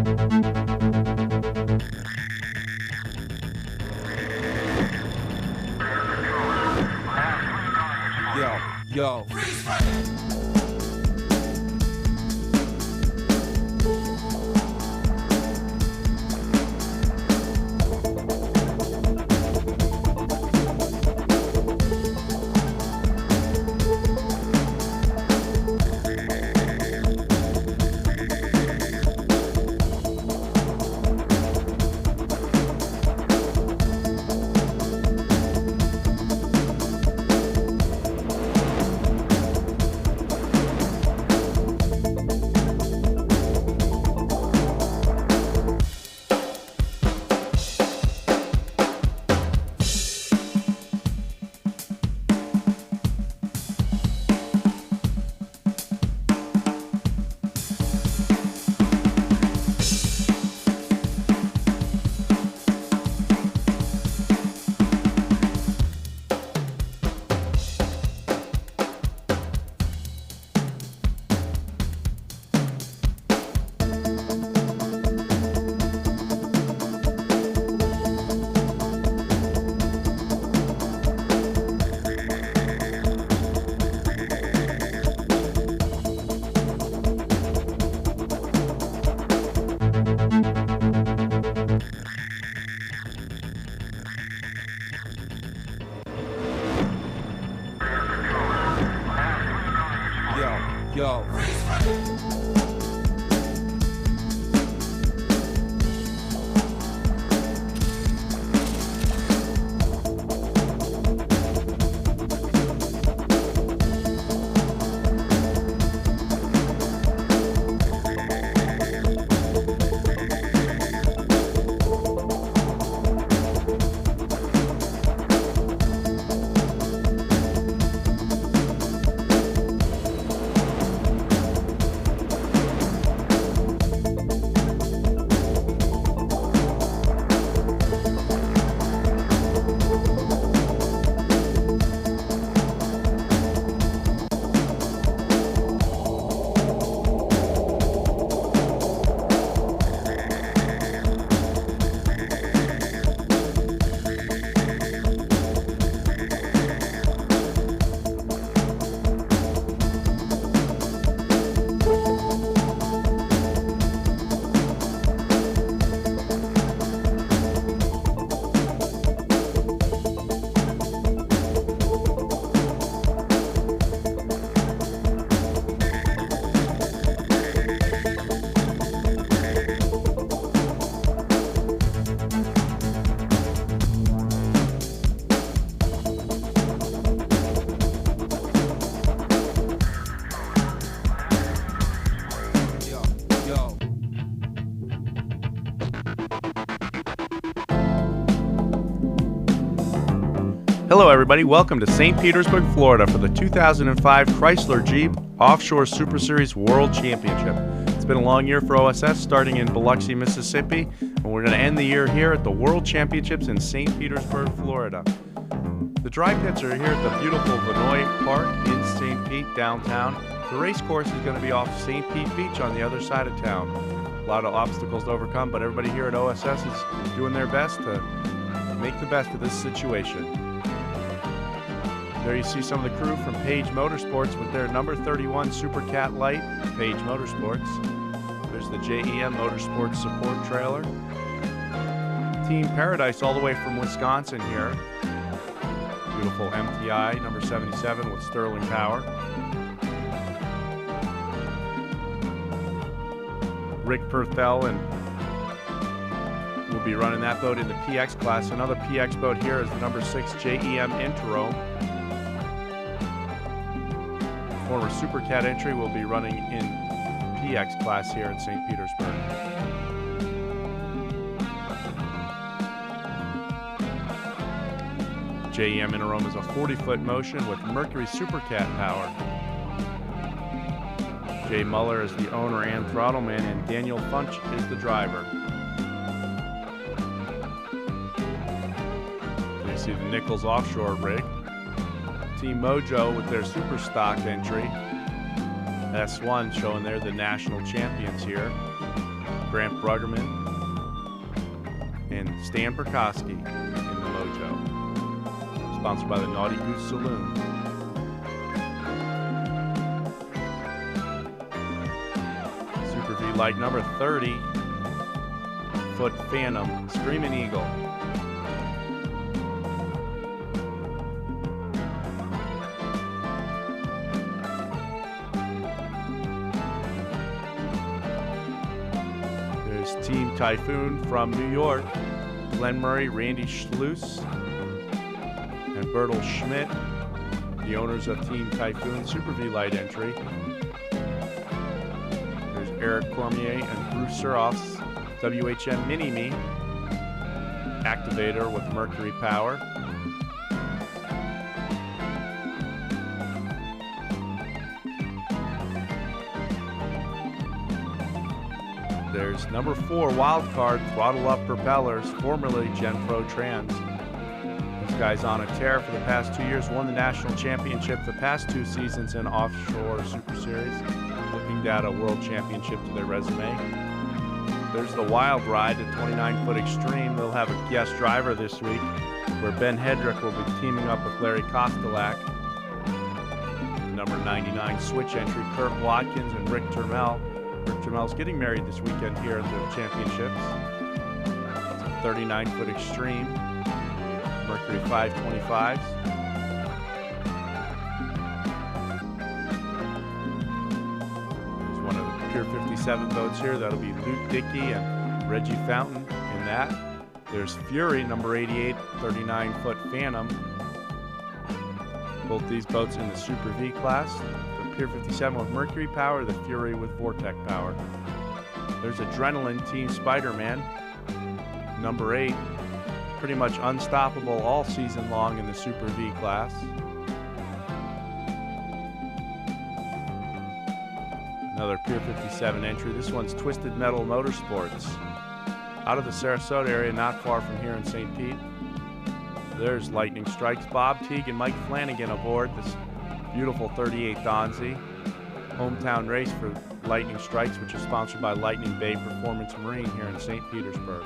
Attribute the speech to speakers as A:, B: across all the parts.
A: Yo. Yo.
B: Hello everybody, welcome to St. Petersburg, Florida for the 2005 Chrysler Jeep Offshore Super Series World Championship. It's been a long year for OSS, starting in Biloxi, Mississippi, and we're going to end the year here at the World Championships in St. Petersburg, Florida. The dry pits are here at the beautiful Vinoy Park in St. Pete, downtown. The race course is going to be off St. Pete Beach on the other side of town. A lot of obstacles to overcome, but everybody here at OSS is doing their best to make the best of this situation. There you see some of the crew from Page Motorsports with their number 31 Super Cat Light, Page Motorsports. There's the JEM Motorsports support trailer. Team Paradise all the way from Wisconsin here. Beautiful MTI number 77 with Sterling power. Rick Perthel and will be running that boat in the PX class. Another PX boat here is the number 6 JEM Intero. Former Super Cat entry will be running in PX class here in St. Petersburg. JEM Interim is a 40-foot motion with Mercury Super Cat power. Jay Muller is the owner and throttleman, and Daniel Funch is the driver. You see the Nichols Offshore rig. Team Mojo with their super stock entry. S1 showing they're the national champions here. Grant Bruggerman, and Stan Perkoski in the Mojo. Sponsored by the Naughty Goose Saloon. Super V Light number 30, foot Phantom, Screaming Eagle. There's Team Typhoon from New York, Glenn Murray, Randy Schluss, and Bertel Schmidt, the owners of Team Typhoon Super V Light entry. There's Eric Cormier and Bruce Suroff's WHM Mini-Me activator with Mercury power. There's number 4 Wildcard Throttle Up Propellers, formerly Gen Pro Trans. This guy's on a tear for the past 2 years, won the national championship the past 2 seasons in Offshore Super Series, looking to add a world championship to their resume. There's the Wild Ride, the 29-foot Extreme. They'll have a guest driver this week, where Ben Hedrick will be teaming up with Larry Kostelak. Number 99 Switch entry, Kurt Watkins and Rick Termel. Rick Termel's getting married this weekend here at the championships. It's a 39-foot Extreme, Mercury 525s. There's one of the Pure 57 boats here. That'll be Luke Dickey and Reggie Fountain in that. There's Fury, number 88, 39-foot Phantom. Both these boats in the Super V class. Pier 57 with Mercury power, the Fury with Vortec power. There's Adrenaline Team Spider-Man, number 8, pretty much unstoppable all season long in the Super V class. Another Pier 57 entry. This one's Twisted Metal Motorsports, out of the Sarasota area, not far from here in St. Pete. There's Lightning Strikes, Bob Teague and Mike Flanagan aboard this beautiful 38 Donzi. Hometown race for Lightning Strikes, which is sponsored by Lightning Bay Performance Marine here in St. Petersburg.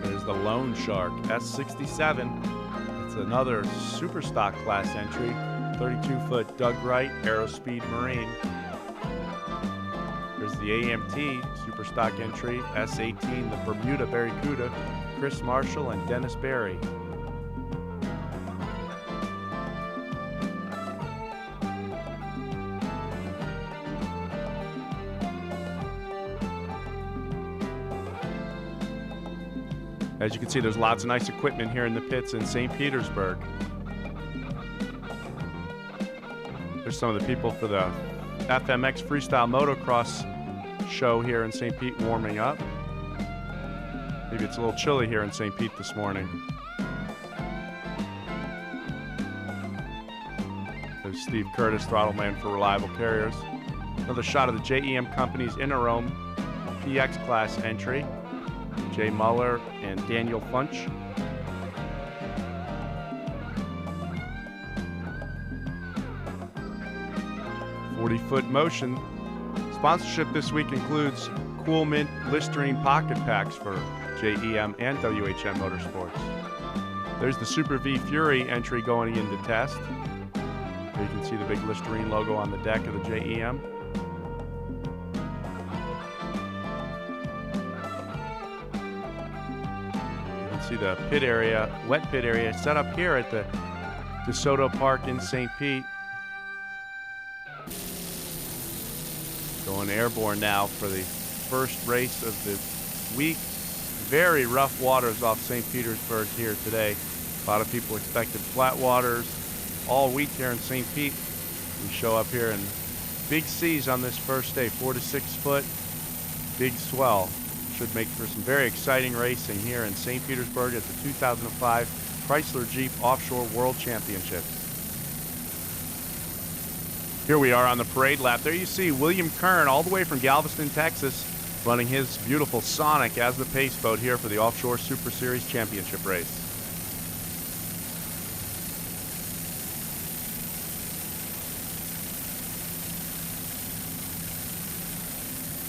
B: There's the Lone Shark S67. It's another super stock class entry. 32-foot Doug Wright Aerospeed Marine. There's the AMT Super Stock entry S18, the Bermuda Barracuda, Chris Marshall and Dennis Berry. As you can see, there's lots of nice equipment here in the pits in St. Petersburg. There's some of the people for the FMX Freestyle Motocross show here in St. Pete warming up. Maybe it's a little chilly here in St. Pete this morning. There's Steve Curtis, throttle man for Reliable Carriers. Another shot of the JEM Company's Interome PX class entry. Jay Muller and Daniel Funch. 40-foot Motion. Sponsorship this week includes Cool Mint Listerine pocket packs for JEM and WHM Motorsports. There's the Super V Fury entry going into test. There you can see the big Listerine logo on the deck of the JEM. You can see the pit area, wet pit area, set up here at the DeSoto Park in St. Pete. Going airborne now for the first race of the week. Very rough waters off St. Petersburg here today. A lot of people expected flat waters all week here in St. Pete. We show up here in big seas on this first day, 4 to 6 foot, big swell. Should make for some very exciting racing here in St. Petersburg at the 2005 Chrysler Jeep Offshore World Championships. Here we are on the parade lap. There you see William Kern all the way from Galveston, Texas, running his beautiful Sonic as the pace boat here for the Offshore Super Series Championship race.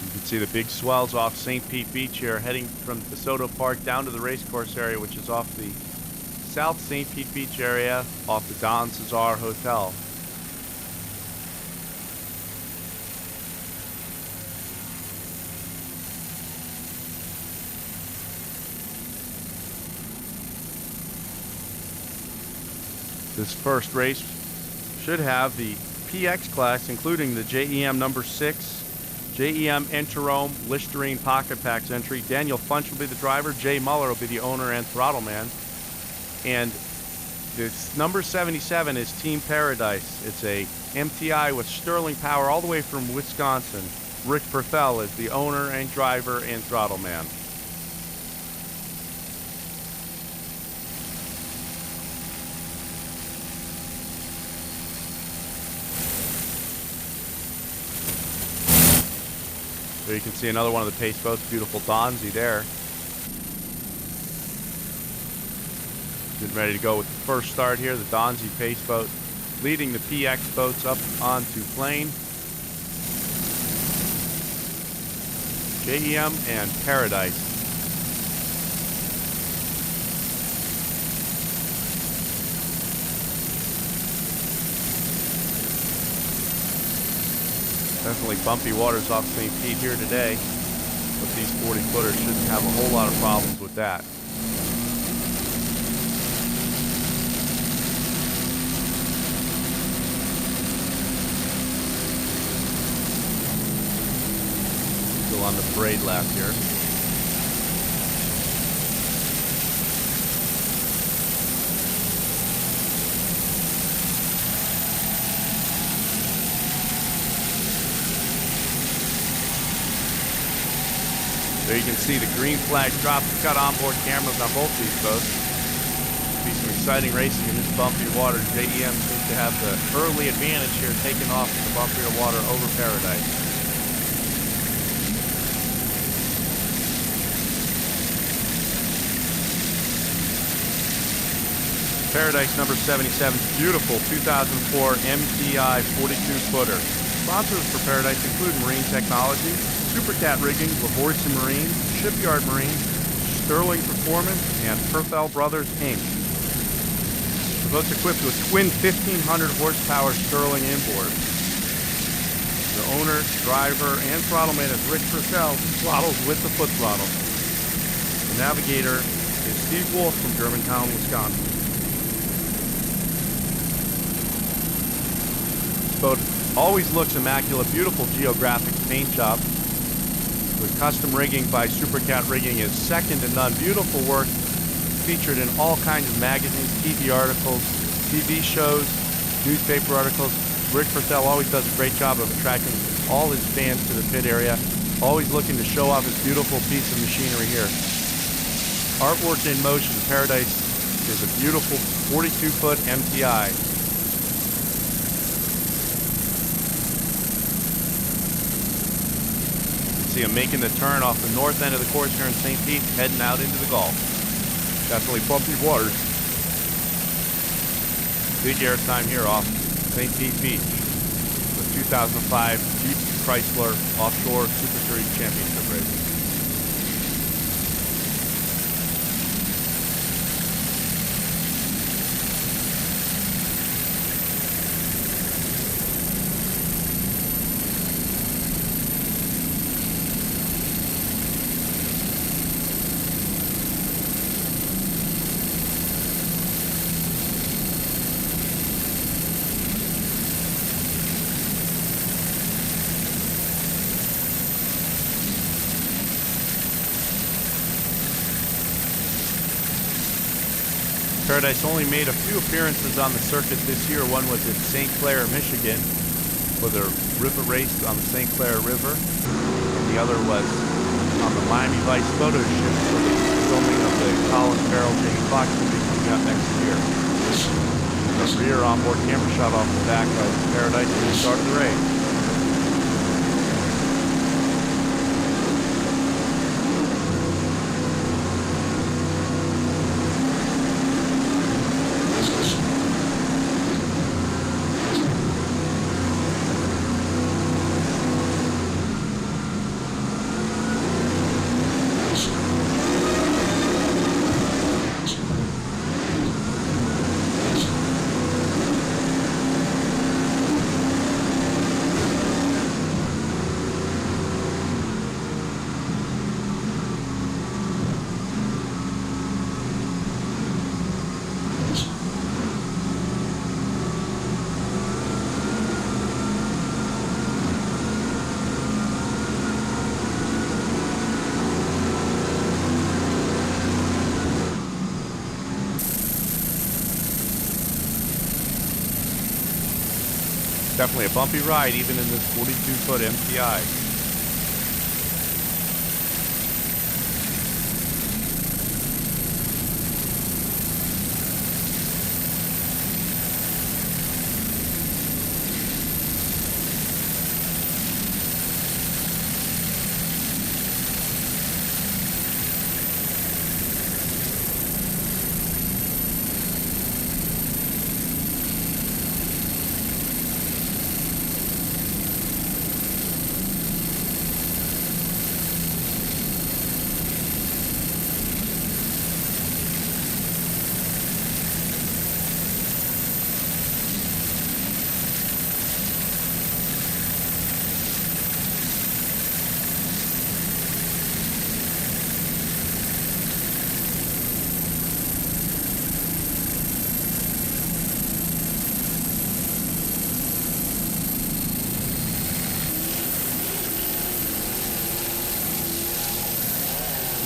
B: You can see the big swells off St. Pete Beach here, heading from DeSoto Park down to the racecourse area, which is off the South St. Pete Beach area off the Don Cesar Hotel. This first race should have the PX class, including the JEM number 6, JEM Enterome Listerine Pocket Packs entry. Daniel Funch will be the driver. Jay Muller will be the owner and throttle man. And this number 77 is Team Paradise. It's a MTI with Sterling power all the way from Wisconsin. Rick Perthel is the owner and driver and throttle man. So you can see another one of the pace boats, beautiful Donzi there. Getting ready to go with the first start here, the Donzi pace boat leading the PX boats up onto plane. JEM and Paradise. Definitely bumpy waters off St. Pete here today, but these 40-footers shouldn't have a whole lot of problems with that. Still on the parade lap here. There you can see the green flag drop. We've got onboard cameras on both these boats. Be some exciting racing in this bumpy water. JEM seems to have the early advantage here, taking off in the bumpier water over Paradise. Paradise number 77, beautiful 2004 MTI 42-footer. Sponsors for Paradise include Marine Technology, Supercat Rigging, LaVoisin Marine, Shipyard Marine, Sterling Performance, and Perthel Brothers, Inc. The boat's equipped with twin 1,500 horsepower Sterling inboard. The owner, driver, and throttle man is Rick Perthel, who throttles with the foot throttle. The navigator is Steve Wolf from Germantown, Wisconsin. This boat always looks immaculate, beautiful geographic paint job. The custom rigging by Supercat Rigging is second to none. Beautiful work, featured in all kinds of magazines, TV articles, TV shows, newspaper articles. Rick Perthel always does a great job of attracting all his fans to the pit area, always looking to show off his beautiful piece of machinery here. Artwork in motion. Paradise is a beautiful 42-foot MTI. See him making the turn off the north end of the course here in St. Pete, heading out into the Gulf. Definitely bumpy waters. Big air time here off St. Pete Beach. The 2005 Jeep Chrysler Offshore Super Series Championship race. Paradise only made a few appearances on the circuit this year. One was at St. Clair, Michigan, for the river race on the St. Clair River. And the other was on the Miami Vice photo shoot for the filming of the Colin Farrell, Jamie Foxx movie coming out next year. A rear onboard camera shot off the back of Paradise at the start of the race. Definitely a bumpy ride, even in this 42-foot MPI.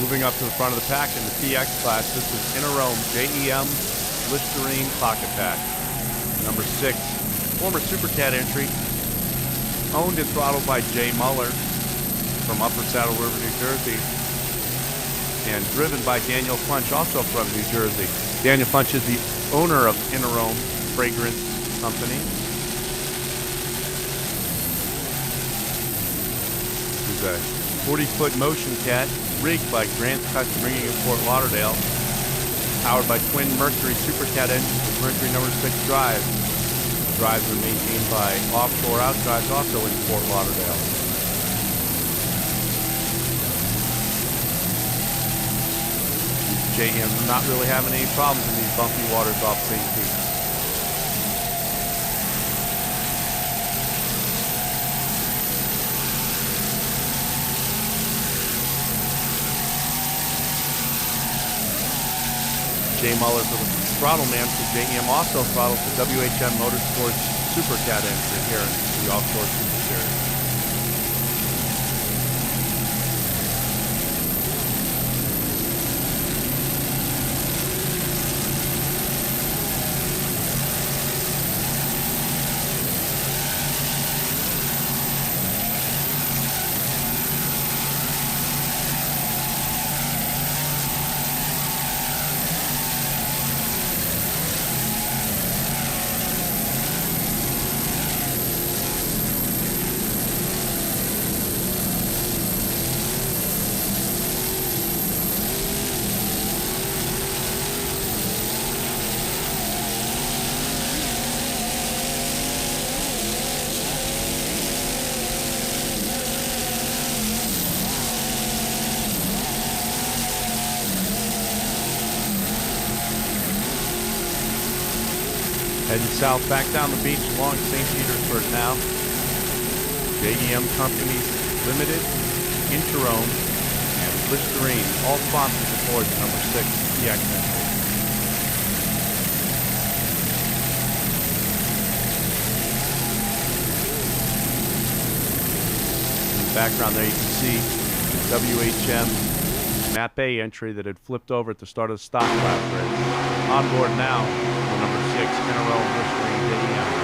B: Moving up to the front of the pack in the TX class, this is Interome JEM Listerine Pocket Pack. Number 6, former Super Cat entry, owned and throttled by Jay Muller from Upper Saddle River, New Jersey, and driven by Daniel Funch, also from New Jersey. Daniel Funch is the owner of Interome Fragrance Company. This is a 40-foot motion cat rigged by Grant Custom Rigging in Fort Lauderdale, powered by twin Mercury Super Cat engines with Mercury number 6 drives. The drives are maintained by Offshore Outdrives, also in Fort Lauderdale. JM not really having any problems in these bumpy waters off St. Pete. Jay Muller for the throttle man for JEM also throttles the WHM Motorsports Super Cat engine here in the Offshore Super Series. Heading south back down the beach along St. Petersburg now. JEM Companies Limited, Interome, and Listerine, all sponsors aboard the number 6 TX entry. In the background there you can see the WHM Map A entry that had flipped over at the start of the stock lap race. On board now, the number 6 Interome Listerine JEM.